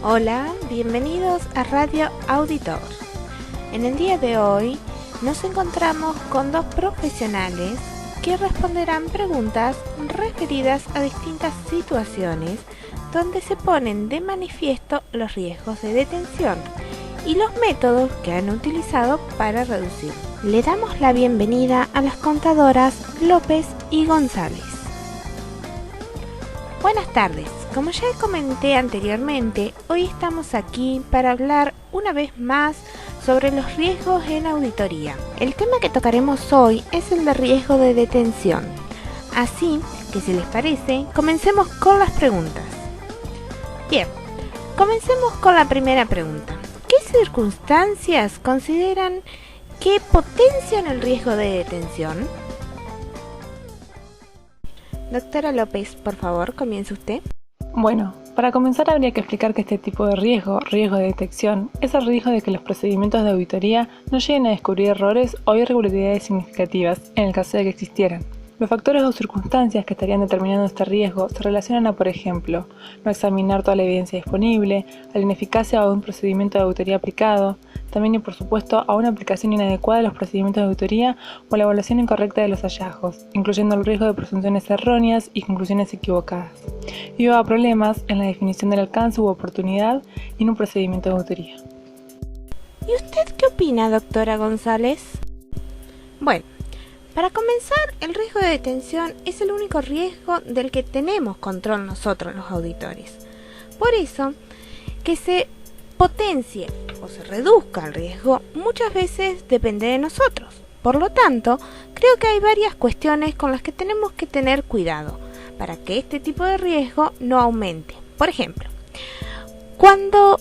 Hola, bienvenidos a Radio Auditor. En el día de hoy nos encontramos con dos profesionales que responderán preguntas referidas a distintas situaciones donde se ponen de manifiesto los riesgos de detención y los métodos que han utilizado para reducir. Le damos la bienvenida a las contadoras López y González. Buenas tardes. Como ya comenté anteriormente, hoy estamos aquí para hablar una vez más sobre los riesgos en auditoría. El tema que tocaremos hoy es el de riesgo de detención. Así que si les parece, comencemos con las preguntas. Bien, comencemos con la primera pregunta. ¿Qué circunstancias consideran que potencian el riesgo de detención? Doctora López, por favor, comience usted. Bueno, para comenzar habría que explicar que este tipo de riesgo de detección, es el riesgo de que los procedimientos de auditoría no lleguen a descubrir errores o irregularidades significativas en el caso de que existieran. Los factores o circunstancias que estarían determinando este riesgo se relacionan a, por ejemplo, no examinar toda la evidencia disponible, a la ineficacia de un procedimiento de auditoría aplicado, también y por supuesto a una aplicación inadecuada de los procedimientos de auditoría o a la evaluación incorrecta de los hallazgos, incluyendo el riesgo de presunciones erróneas y conclusiones equivocadas, y a problemas en la definición del alcance u oportunidad en un procedimiento de auditoría. ¿Y usted qué opina, doctora González? Bueno, para comenzar, el riesgo de detención es el único riesgo del que tenemos control nosotros los auditores. Por eso, que se potencie o se reduzca el riesgo muchas veces depende de nosotros. Por lo tanto, creo que hay varias cuestiones con las que tenemos que tener cuidado para que este tipo de riesgo no aumente. Por ejemplo, cuando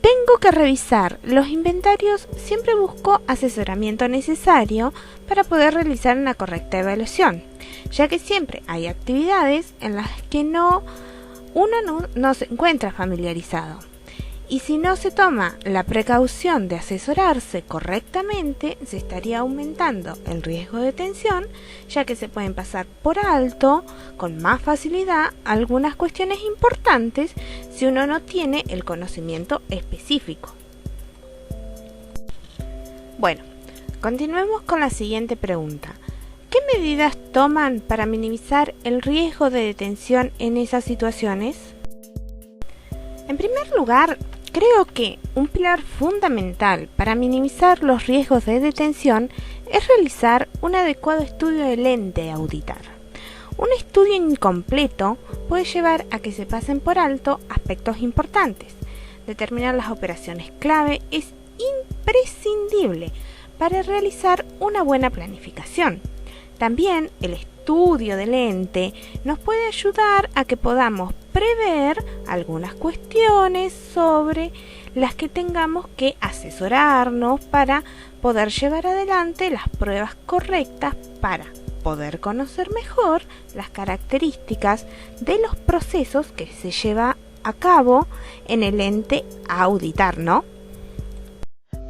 tengo que revisar los inventarios, siempre busco asesoramiento necesario para poder realizar una correcta evaluación, ya que siempre hay actividades en las que uno no se encuentra familiarizado. Y si no se toma la precaución de asesorarse correctamente, se estaría aumentando el riesgo de detención, ya que se pueden pasar por alto con más facilidad algunas cuestiones importantes si uno no tiene el conocimiento específico. Bueno, continuemos con la siguiente pregunta. ¿Qué medidas toman para minimizar el riesgo de detención en esas situaciones? En primer lugar, creo que un pilar fundamental para minimizar los riesgos de detención es realizar un adecuado estudio del ente a auditar. Un estudio incompleto puede llevar a que se pasen por alto aspectos importantes. Determinar las operaciones clave es imprescindible para realizar una buena planificación. También el estudio del ente nos puede ayudar a que podamos prever algunas cuestiones sobre las que tengamos que asesorarnos para poder llevar adelante las pruebas correctas para poder conocer mejor las características de los procesos que se lleva a cabo en el ente a auditar, ¿no?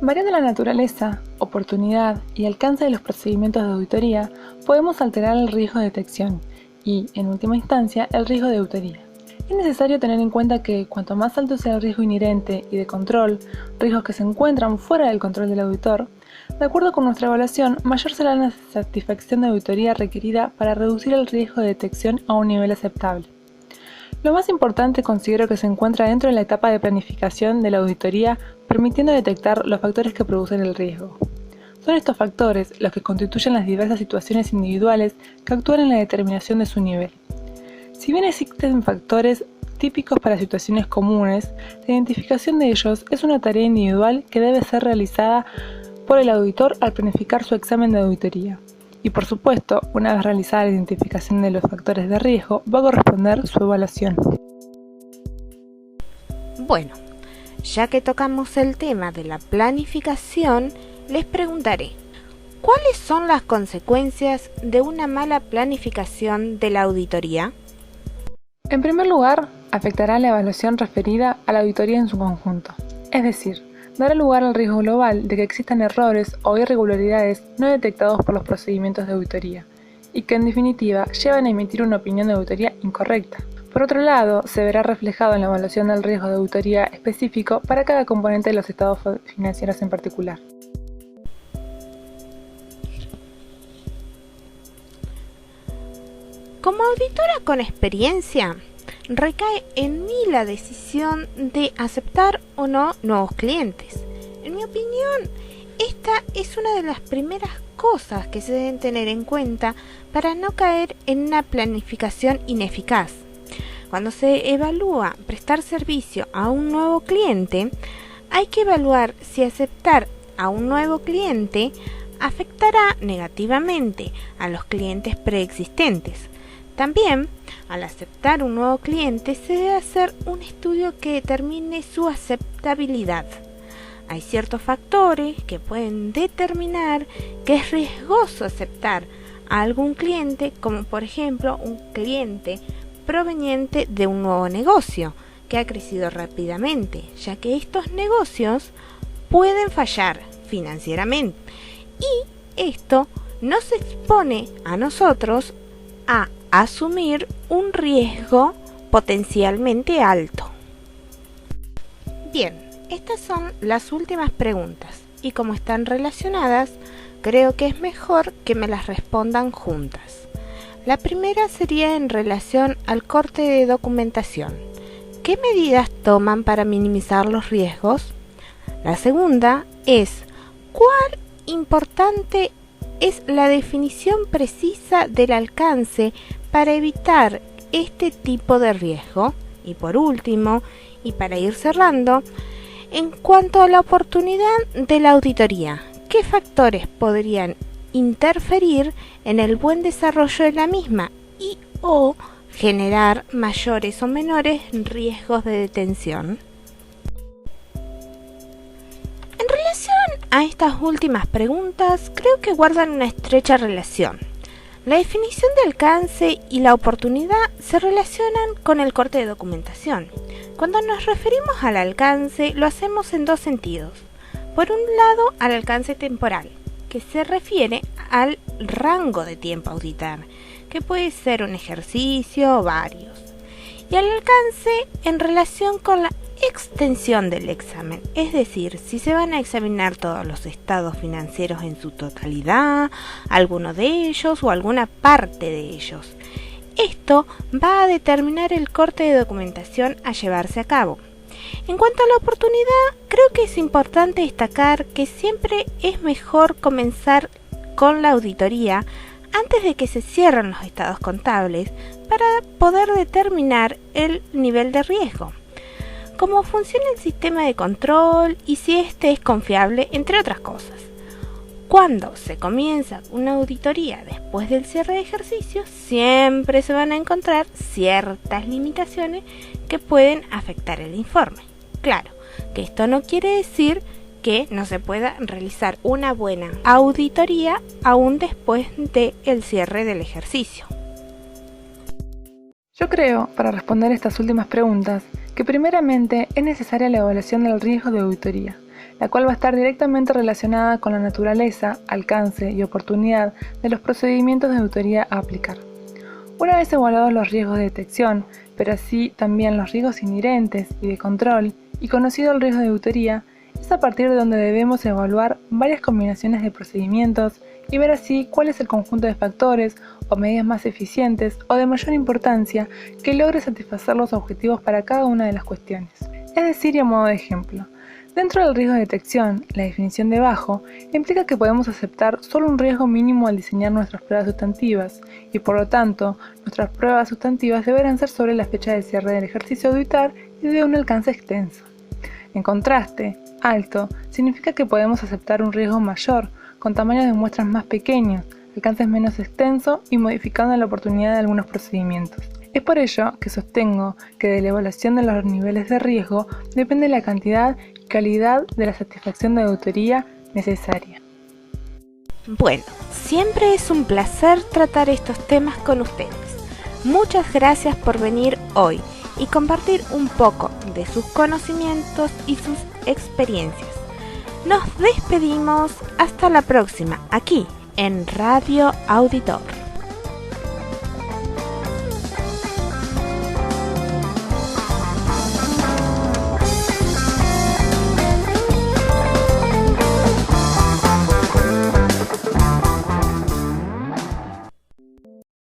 Variando la naturaleza, oportunidad y alcance de los procedimientos de auditoría, podemos alterar el riesgo de detección y, en última instancia, el riesgo de auditoría. Es necesario tener en cuenta que cuanto más alto sea el riesgo inherente y de control, riesgos que se encuentran fuera del control del auditor, de acuerdo con nuestra evaluación, mayor será la satisfacción de auditoría requerida para reducir el riesgo de detección a un nivel aceptable. Lo más importante considero que se encuentra dentro de la etapa de planificación de la auditoría, permitiendo detectar los factores que producen el riesgo. Son estos factores los que constituyen las diversas situaciones individuales que actúan en la determinación de su nivel. Si bien existen factores típicos para situaciones comunes, la identificación de ellos es una tarea individual que debe ser realizada por el auditor al planificar su examen de auditoría. Y por supuesto, una vez realizada la identificación de los factores de riesgo, va a corresponder su evaluación. Bueno, ya que tocamos el tema de la planificación, les preguntaré, ¿cuáles son las consecuencias de una mala planificación de la auditoría? En primer lugar, afectará la evaluación referida a la auditoría en su conjunto, es decir, dará lugar al riesgo global de que existan errores o irregularidades no detectados por los procedimientos de auditoría, y que en definitiva llevan a emitir una opinión de auditoría incorrecta. Por otro lado, se verá reflejado en la evaluación del riesgo de auditoría específico para cada componente de los estados financieros en particular. Como auditora con experiencia, recae en mí la decisión de aceptar o no nuevos clientes. En mi opinión, esta es una de las primeras cosas que se deben tener en cuenta para no caer en una planificación ineficaz. Cuando se evalúa prestar servicio a un nuevo cliente, hay que evaluar si aceptar a un nuevo cliente afectará negativamente a los clientes preexistentes. También, al aceptar un nuevo cliente, se debe hacer un estudio que determine su aceptabilidad. Hay ciertos factores que pueden determinar que es riesgoso aceptar a algún cliente, como por ejemplo un cliente proveniente de un nuevo negocio que ha crecido rápidamente, ya que estos negocios pueden fallar financieramente y esto nos expone a nosotros a asumir un riesgo potencialmente alto. Bien, estas son las últimas preguntas y como están relacionadas, creo que es mejor que me las respondan juntas. La primera sería en relación al corte de documentación. ¿Qué medidas toman para minimizar los riesgos? La segunda es, ¿cuál importante es la definición precisa del alcance para evitar este tipo de riesgo? Y por último, y para ir cerrando, en cuanto a la oportunidad de la auditoría, ¿qué factores podrían interferir en el buen desarrollo de la misma y o generar mayores o menores riesgos de detención? En relación a estas últimas preguntas, creo que guardan una estrecha relación. La definición de alcance y la oportunidad se relacionan con el corte de documentación. Cuando nos referimos al alcance, lo hacemos en dos sentidos. Por un lado, al alcance temporal, que se refiere al rango de tiempo a auditar, que puede ser un ejercicio o varios. Y al alcance en relación con la extensión del examen, es decir, si se van a examinar todos los estados financieros en su totalidad, alguno de ellos o alguna parte de ellos. Esto va a determinar el corte de documentación a llevarse a cabo. En cuanto a la oportunidad, creo que es importante destacar que siempre es mejor comenzar con la auditoría antes de que se cierren los estados contables para poder determinar el nivel de riesgo, cómo funciona el sistema de control y si este es confiable, entre otras cosas. Cuando se comienza una auditoría después del cierre de ejercicio, siempre se van a encontrar ciertas limitaciones que pueden afectar el informe. Claro, que esto no quiere decir que no se pueda realizar una buena auditoría aún después del cierre del ejercicio. Yo creo, para responder estas últimas preguntas, que primeramente es necesaria la evaluación del riesgo de auditoría, la cual va a estar directamente relacionada con la naturaleza, alcance y oportunidad de los procedimientos de auditoría a aplicar. Una vez evaluados los riesgos de detección, pero así también los riesgos inherentes y de control, y conocido el riesgo de auditoría, es a partir de donde debemos evaluar varias combinaciones de procedimientos y ver así cuál es el conjunto de factores o medidas más eficientes o de mayor importancia que logre satisfacer los objetivos para cada una de las cuestiones. Es decir, y a modo de ejemplo, dentro del riesgo de detección, la definición de bajo implica que podemos aceptar solo un riesgo mínimo al diseñar nuestras pruebas sustantivas y por lo tanto, nuestras pruebas sustantivas deberán ser sobre la fecha de cierre del ejercicio a auditar y de un alcance extenso. En contraste, alto significa que podemos aceptar un riesgo mayor, con tamaños de muestras más pequeños, alcances menos extensos y modificando la oportunidad de algunos procedimientos. Es por ello que sostengo que de la evaluación de los niveles de riesgo depende la cantidad y calidad de la satisfacción de auditoría necesaria. Bueno, siempre es un placer tratar estos temas con ustedes. Muchas gracias por venir hoy y compartir un poco de sus conocimientos y sus experiencias. Nos despedimos hasta la próxima, aquí en Radio Auditor.